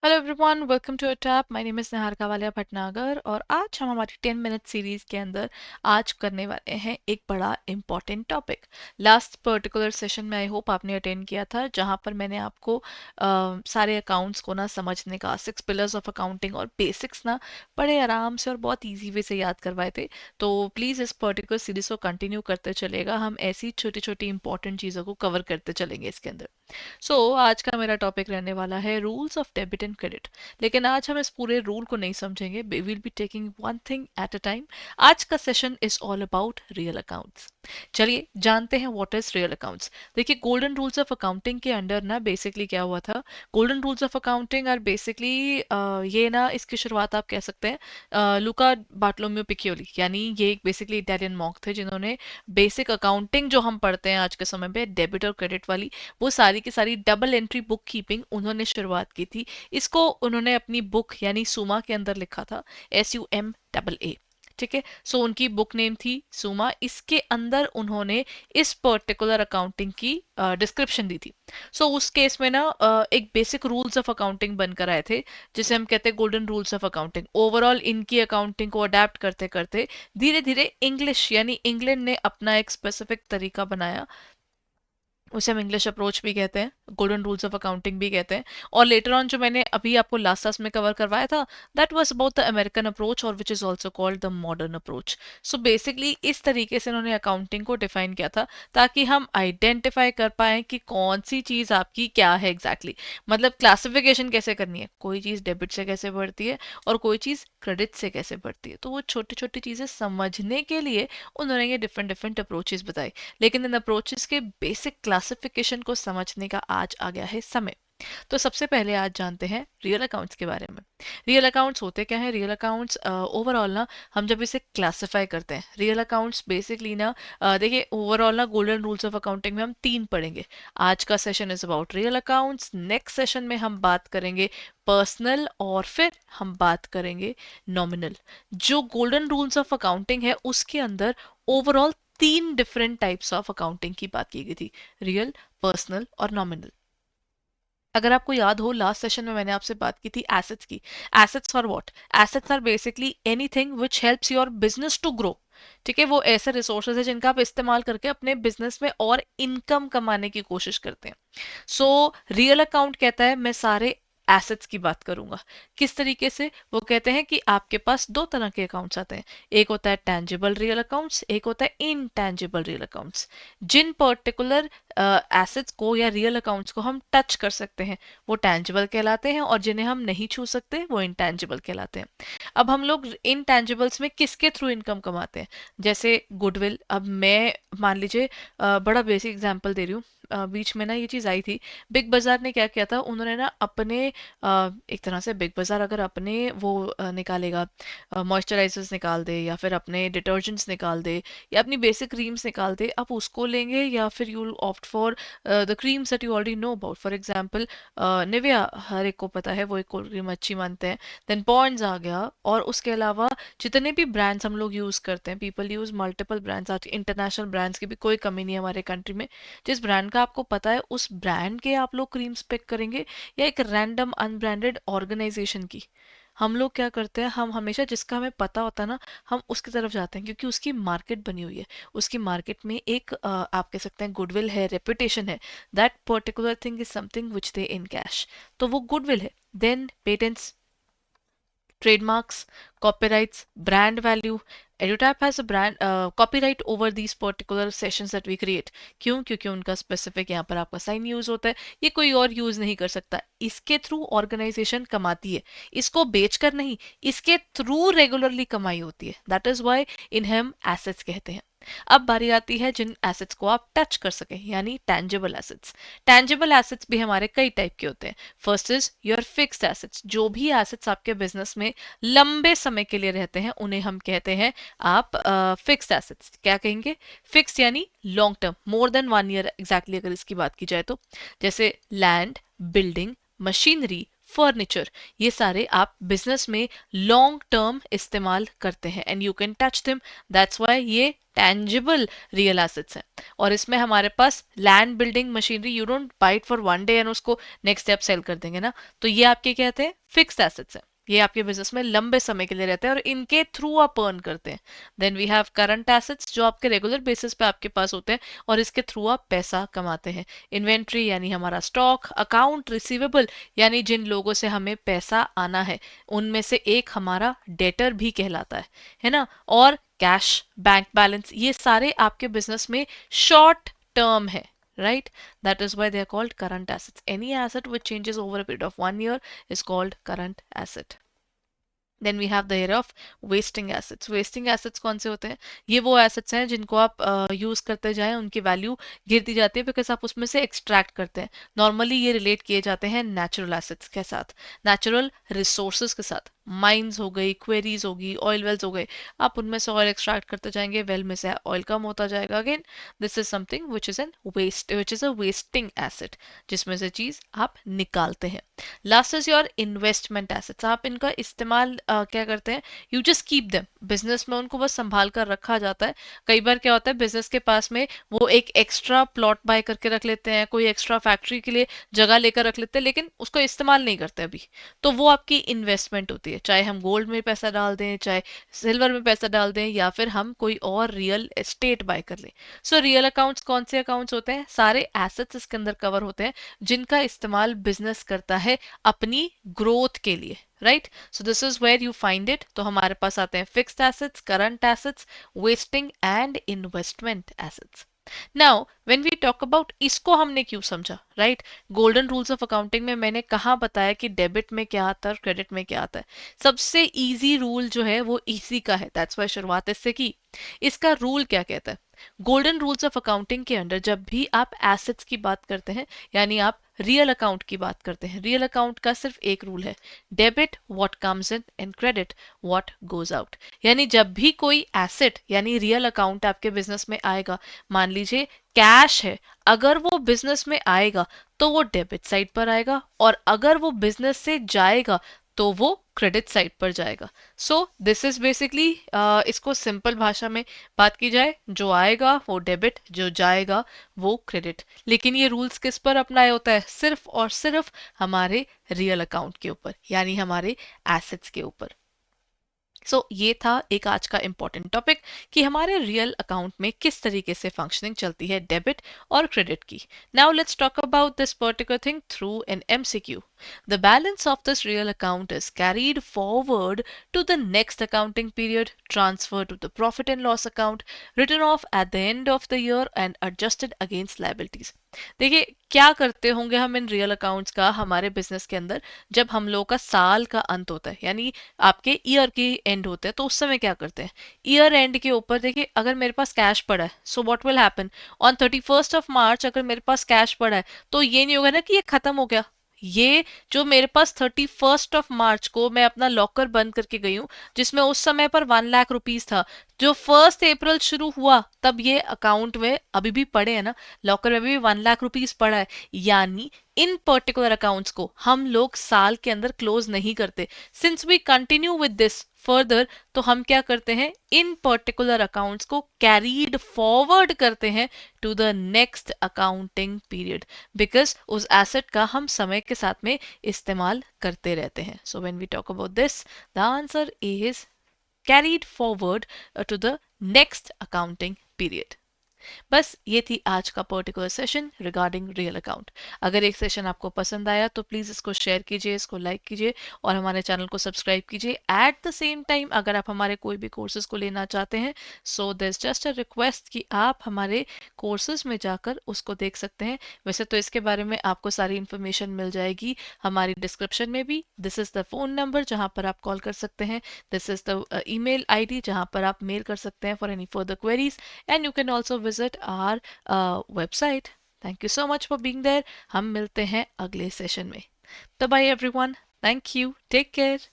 Hello everyone, welcome to a tap. My name is Niharika Walia Bhatnagar और आज हम हमारी 10 मिनट सीरीज़ के अंदर आज करने वाले हैं एक बड़ा important topic. Last particular session में आई होप आपने अटेंड किया था, जहां पर मैंने आपको सारे अकाउंट्स को ना समझने का 6 पिलर्स ऑफ अकाउंटिंग और बेसिक्स ना बड़े आराम से और बहुत ईजी वे से याद करवाए थे। तो प्लीज़ इस पर्टिकुलर सीरीज़ को कंटिन्यू करते चलेगा, हम ऐसी छोटी छोटी इंपॉर्टेंट चीज़ों को कवर करते चलेंगे इसके अंदर। आज का मेरा टॉपिक रहने वाला है rules of debit and credit. लेकिन आज हम इस पूरे रूल को नहीं समझेंगे, we will be taking one thing at a time. आज का session is all about real accounts. चलिए जानते हैं व्हाट इज रियल अकाउंट्स। देखिए, गोल्डन रूल्स ऑफ अकाउंटिंग के अंडर ना बेसिकली क्या हुआ था। Golden rules of accounting are basically ये ना इसकी शुरुआत आप कह सकते हैं लुका बार्टोलोम्यू पिक्योली, यानी ये एक बेसिकली इटालियन मॉन्क थे जिन्होंने बेसिक अकाउंटिंग जो हम पढ़ते हैं आज के समय पे डेबिट और क्रेडिट वाली, वो सारी की सारी डबल एंट्री बुक कीपिंग उन्होंने शुरुआत की थी। इसको उन्होंने अपनी बुक यानी सुमा के अंदर लिखा था, SUMAA। ठीक है, उनकी बुक नेम थी सुमा। इसके अंदर उन्होंने इस पर्टिकुलर अकाउंटिंग की डिस्क्रिप्शन दी थी। उस केस में ना एक बेसिक रूल्स ऑफ अकाउंटिंग बनकर आए थे, जिसे हम कहते हैं golden rules of accounting. Overall इनकी अकाउंटिंग को अडेप्ट करते करते धीरे धीरे इंग्लिश यानी इंग्लैंड ने अपना एक स्पेसिफिक तरीका बनाया, उसे हम इंग्लिश अप्रोच भी कहते हैं, गोल्डन रूल्स ऑफ अकाउंटिंग भी कहते हैं। और लेटर ऑन जो मैंने अभी आपको लास्ट क्लास में कवर करवाया था, that was about the American approach और which is also called the modern approach. Basically इस तरीके से उन्होंने अकाउंटिंग को डिफाइन किया था, ताकि हम आइडेंटिफाई कर पाए कि कौन सी चीज आपकी क्या है एग्जैक्टली मतलब क्लासिफिकेशन कैसे करनी है, कोई चीज डेबिट से कैसे बढ़ती है और कोई चीज क्रेडिट से कैसे बढ़ती है। तो वो छोटी छोटी चीजें समझने के लिए उन्होंने ये डिफरेंट डिफरेंट अप्रोचेस बताई। लेकिन इन अप्रोचेस के बेसिक क्लासिफिकेशन को समझने का आज आ गया है समय। सबसे पहले आज जानते हैं रियल अकाउंट्स के बारे में। रियल अकाउंट्स होते क्या हैं? रियल अकाउंट्स ओवरऑल ना हम जब इसे क्लासिफाई करते हैं, रियल अकाउंट्स बेसिकली ना देखिए, ओवरऑल ना गोल्डन रूल्स ऑफ अकाउंटिंग में हम 3 पढ़ेंगे। आज का session is about real accounts, next session में हम बात करेंगे पर्सनल और फिर हम बात करेंगे नॉमिनल। जो गोल्डन रूल्स ऑफ अकाउंटिंग है उसके अंदर overall 3 different types of accounting की बात की गई थी, रियल, पर्सनल और नॉमिनल। अगर आपको याद हो, लास्ट सेशन में मैंने आपसे बात की थी एसेट्स की। Assets for what? Assets are basically anything which helps your business to grow. ठीक है, वो ऐसे रिसोर्सेज है जिनका आप इस्तेमाल करके अपने बिजनेस में और इनकम कमाने की कोशिश करते हैं। रियल अकाउंट कहता है मैं सारे एसेट्स की बात करूंगा। किस तरीके से? वो कहते हैं कि आपके पास 2 तरह के अकाउंट्स आते हैं। एक होता है टेंजिबल रियल अकाउंट्स, एक होता है इनटेंजिबल रियल अकाउंट्स। जिन पर्टिकुलर एसेट्स को या रियल अकाउंट्स को हम टच कर सकते हैं वो टेंजिबल कहलाते हैं, और जिन्हें हम नहीं छू सकते वो इंटेंजिबल कहलाते हैं। अब हम लोग इनटेंजिबल्स में किसके थ्रू इनकम कमाते हैं? जैसे गुडविल। अब मैं मान लीजिए बड़ा बेसिक एग्जांपल दे रही हूँ। बीच में ना ये चीज़ आई थी, बिग बाजार ने क्या किया था, उन्होंने ना अपने एक तरह से बिग बाजार अगर अपने वो निकालेगा, मॉइस्चराइजर्स निकाल दे या फिर अपने डिटर्जेंट्स निकाल दे या अपनी बेसिक क्रीम्स निकाल दे, आप उसको लेंगे या फिर you opt for the creams that you already know about. For example Nivea, हर एक को पता है, वो एक कोल्ड क्रीम अच्छी मानते हैं। देन पॉन्ड्स आ गया, और उसके अलावा जितने भी ब्रांड्स हम लोग यूज़ करते हैं, पीपल यूज़ मल्टीपल ब्रांड्स। आज इंटरनेशनल ब्रांड्स की भी कोई कमी नहीं है हमारे कंट्री में। जिस ब्रांड का आपको पता है उस ब्रांड के आप लोग क्रीम्स पिक करेंगे, या एक रैंडम अनब्रांडेड ऑर्गेनाइजेशन की? हम लोग क्या करते हैं, हम हमेशा जिसका हमें पता होता है ना, हम उसकी तरफ जाते हैं, क्योंकि उसकी मार्केट बनी हुई है। उसकी मार्केट में एक आप कह सकते हैं गुडविल है, रेपुटेशन है। That particular thing is something which they in cash, तो वो गुडविल है। Then patents, trademarks, copyrights, brand value. EduTap has a brand copyright over these particular sessions that we create. क्यों? क्योंकि उनका स्पेसिफिक यहाँ पर आपका साइन यूज होता है, ये कोई और यूज नहीं कर सकता। इसके थ्रू ऑर्गेनाइजेशन कमाती है, इसको बेचकर नहीं, इसके थ्रू रेगुलरली कमाई होती है। दैट इज वाई इन्हें हम एसेट्स कहते हैं। अब बारी आती है जिन एसेट्स को आप टच कर सकें, यानी टैंजिबल एसेट्स। टैंजिबल एसेट्स भी हमारे कई टाइप के होते हैं। First is your fixed assets. जो भी एसेट्स आपके बिजनेस में लंबे समय के लिए रहते हैं उन्हें हम कहते हैं आप फिक्स्ड एसेट्स। क्या कहेंगे? फिक्स यानी long term, more than 1 year exactly अगर इसकी बात की जाए तो। जैसे लैंड, बिल्डिंग, मशीनरी, फर्नीचर, ये सारे आप बिजनेस में लॉन्ग टर्म इस्तेमाल करते हैं and you can touch them, that's why ये टैंजिबल रियल एसेट्स हैं। और इसमें हमारे पास land building machinery, you don't buy it for one day and उसको नेक्स्ट डे आप सेल कर देंगे ना, तो ये आपके कहते हैं फिक्स्ड एसेट्स हैं, ये आपके बिजनेस में लंबे समय के लिए रहते हैं और इनके थ्रू आप अर्न करते हैं। Then we have current assets जो आपके रेगुलर बेसिस पे आपके पास होते हैं और इसके थ्रू आप पैसा कमाते हैं। इन्वेंट्री यानी हमारा स्टॉक, अकाउंट रिसीवेबल यानी जिन लोगों से हमें पैसा आना है उनमें से एक हमारा डेटर भी कहलाता है ना, और कैश, बैंक बैलेंस, ये सारे आपके बिजनेस में शॉर्ट टर्म है, right? That is why they are called current assets. Any asset which changes over a period of 1 year is called current asset. Then we have the area of wasting assets. Wasting assets कौन से होते हैं? ये वो assets हैं जिनको आप use करते जाएं उनकी वैल्यू गिरती जाती है बिकॉज आप उसमें से एक्सट्रैक्ट करते हैं। नॉर्मली ये रिलेट किए जाते हैं नेचुरल एसेट्स के साथ, नेचुरल रिसोर्सेज के साथ। माइंस हो गई, क्वेरीज होगी, ऑयल वेल्स हो गए, आप उनमें से ऑयल एक्सट्रैक्ट करते जाएंगे, वेल में से ऑयल कम होता जाएगा। Again this is something which is an waste, which is a wasting asset, जिसमें से चीज आप निकालते हैं। Last is your investment assets. आप इनका इस्तेमाल क्या करते हैं? You just keep them, business में उनको बस संभाल कर रखा जाता है। कई बार क्या होता है, बिजनेस के पास में वो एक एक्स्ट्रा प्लॉट बाय करके रख लेते हैं, कोई एक्स्ट्रा फैक्ट्री के लिए जगह लेकर रख लेते हैं, लेकिन उसको इस्तेमाल नहीं करते अभी, तो वो आपकी इन्वेस्टमेंट होती है। चाहे हम गोल्ड में पैसा डाल दें, चाहे सिल्वर में पैसा डाल दें, या फिर हम कोई और रियल एस्टेट बाय कर लें। सो रियल अकाउंट्स कौन से अकाउंट्स होते हैं? सारे एसेट्स इसके अंदर कवर होते हैं जिनका इस्तेमाल बिजनेस करता है अपनी ग्रोथ के लिए, right? So this is where you find it. तो हमारे पास आते हैं fixed assets, current assets, wasting and investment assets. Now when we talk about, इसको हमने क्यों समझा, right? Golden rules of accounting में मैंने कहाँ बताया कि डेबिट में क्या आता है और क्रेडिट में क्या आता है। सबसे इजी रूल जो है वो इसी का है, दैट्स वाई शुरुआत इससे की। इसका रूल क्या कहता है? गोल्डन रूल्स ऑफ अकाउंटिंग के अंडर जब भी आप एसेट्स की बात करते हैं, यानी आप रियल अकाउंट की बात करते हैं, रियल अकाउंट का सिर्फ एक रूल है, debit what comes in and credit what goes out. यानी जब भी कोई एसेट यानी रियल अकाउंट आपके बिजनेस में आएगा, मान लीजिए कैश है, अगर वो बिजनेस में आएगा तो वो डेबिट साइड पर आएगा, और अगर वो बिजनेस से जाएगा तो वो क्रेडिट साइड पर जाएगा। सो दिस इज बेसिकली, इसको सिंपल भाषा में बात की जाए, जो आएगा वो डेबिट, जो जाएगा वो क्रेडिट। लेकिन ये रूल्स किस पर अप्लाई होता है? सिर्फ और सिर्फ हमारे रियल अकाउंट के ऊपर, यानी हमारे एसेट्स के ऊपर। सो ये था एक आज का इम्पॉर्टेंट टॉपिक कि हमारे रियल अकाउंट में किस तरीके से फंक्शनिंग चलती है डेबिट और क्रेडिट की। Now let's talk about this particular thing through an MCQ. The balance of this real account is carried forward to the next accounting period, transferred to the profit and loss account, written off at the end of the year and adjusted against liabilities. देखिए क्या करते होंगे हम in real accounts का हमारे business के अंदर, जब हम लोगों का साल का अंत होता है यानी आपके ईयर की एंड होते हैं, तो उस समय क्या करते हैं? ईयर एंड के ऊपर देखिए, अगर मेरे पास कैश पड़ा है, so what will happen on 31st of March, अगर मेरे पास कैश पड़ा है तो ये नहीं होगा ना कि ये खत्म हो गया। ये जो मेरे पास 31st ऑफ मार्च को मैं अपना लॉकर बंद करके गई हूँ, जिसमें उस समय पर 1 लाख रुपीज था, जो 1 अप्रैल शुरू हुआ तब ये अकाउंट में अभी भी पड़े हैं ना, लॉकर में भी 1 लाख रुपीज पड़ा है। यानी इन पर्टिकुलर अकाउंट्स को हम लोग साल के अंदर क्लोज नहीं करते। Since we continue with this further, तो हम क्या करते हैं, इन पर्टिकुलर अकाउंट्स को कैरीड फॉरवर्ड करते हैं to the next accounting period, because उस एसेट का हम समय के साथ में इस्तेमाल करते रहते हैं। So when we talk about this, the answer is carried forward to the next accounting period. बस ये थी आज का particular session regarding real account. अगर एक सेशन आपको पसंद आया तो प्लीज़ इसको शेयर कीजिए, इसको लाइक कीजिए और हमारे चैनल को सब्सक्राइब कीजिए। एट द सेम टाइम अगर आप हमारे कोई भी कोर्सेज को लेना चाहते हैं, so there is just a request कि आप हमारे कोर्सेज में जाकर उसको देख सकते हैं। वैसे तो इसके बारे में आपको सारी इन्फॉर्मेशन मिल जाएगी हमारी डिस्क्रिप्शन में भी। This is the phone number जहाँ पर आप कॉल कर सकते हैं, this is the email ID जहाँ पर आप मेल कर सकते हैं for any further queries, and you can also visit our website. Thank you so much for being there. हम मिलते हैं अगले सेशन में। तो bye everyone, thank you, take care.